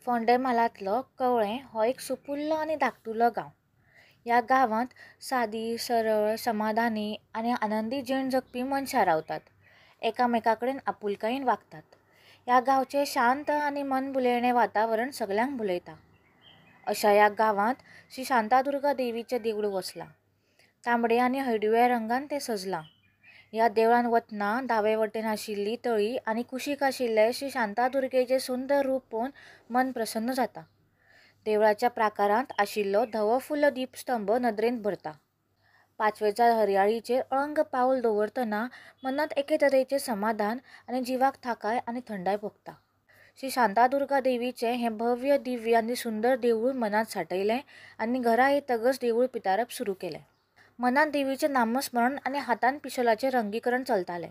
फोंडेमालातलो कवळें हो एक सुपुल्ल आनी धाकटुलो गांव. ह्या गांवांत सादी, सरळ, समाधानी आनी आनंदी जीण जगपी मनशां रावतात. एकामेकाकडेन आपुलकायेन वागतात. ह्या गांवचें शांत आनी मनभुलयणें वातावरण सगल्यांक भुलयता. अशा ह्या गांवांत श्री शांतादुर्गा देवीचें देवूळ वसलां. तांबडे आनी हळडुव्या रंगान तें सजलां. ह्या देवळान वतना दावे वटेन आशिल्ली तळी आनी कुशीक आशिल्लें श्री शांतादुर्गेचें सुंदर रूप पळोवन मन प्रसन्न जाता. देवळाच्या प्राकारांत आशिल्लो धवो फुल्ल दीपस्तंभ नदरेन भरता. पाचवेच्या हरयाळीचेर अळंग पावल दवरतना मनांत एके तरेचें समाधान आनी जिवाक थाकाय आनी थंडाय भोगता. श्री शांतादुर्गा देवीचें हें भव्य, दिव्य आनी सुंदर देवूळ मनांत साठयलें आनी घरा येतकच देवूळ पितारप सुरू केलें. मनांत देवीचें नामस्मरण आनी हातांत पिशोलाचें रंगीकरण चलतालें.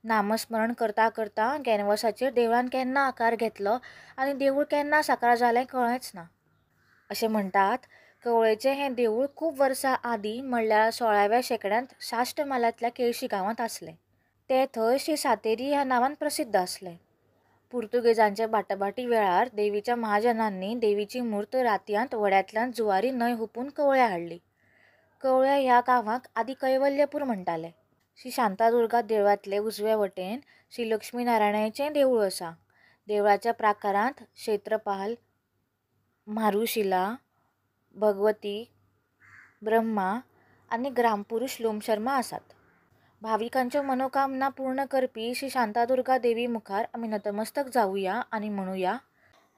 नामस्मरण करता करता कॅनवसाचेर देवळान केन्ना आकार घेतलो आनी देवूळ केन्ना साकार जालें कळ्ळेंच ना. अशें म्हणटात, कवळेचें हें देवूळ खूब वर्सां आदीं म्हणल्यार 16व्या शेंकड्यांत साश्टमालांतल्या केळशी गांवांत आसलें. तें थंय श्री सातेरी ह्या नांवान प्रसिद्ध आसलें. पुर्तुगेजांचे बाटाबाटी वेळार देवीच्या महाजनांनी देवीची मूर्त रातयांत व्हड्यांतल्यान जुवारी न्हंय हुपून कवळ्या हाडली. कवळ्या ह्या गांवाक आदीं कैवल्यपूर म्हणटाले. श्री शांतादुर्गा देवळांतले उजवे वटेन श्री लक्ष्मीनारायणाचें देवूळ आसा. देवळाच्या प्राकारांत क्षेत्रपाल, मारुशिला, भगवती, ब्रह्मा आनी ग्रामपुरूश लोमशर्मा आसात. भाविकांच्यो मनोकामना पूर्ण करपी श्री शांतादुर्गा देवी मुखार आमी नतमस्तक जावुया आनी म्हणुया,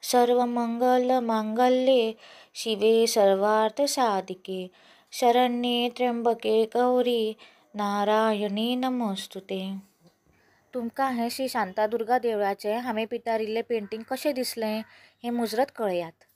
सर्वमंगल मांगल्ये शिवे सर्वार्थ साधिके शरण्ये त्र्यंबके गौरी नारायणी नमोस्तुते. तुमकां हें श्री शांतादुर्गा देवळाचें हांवें पितारिल्लें पेंटींग कशें दिसलें हें मुजरत कळयात.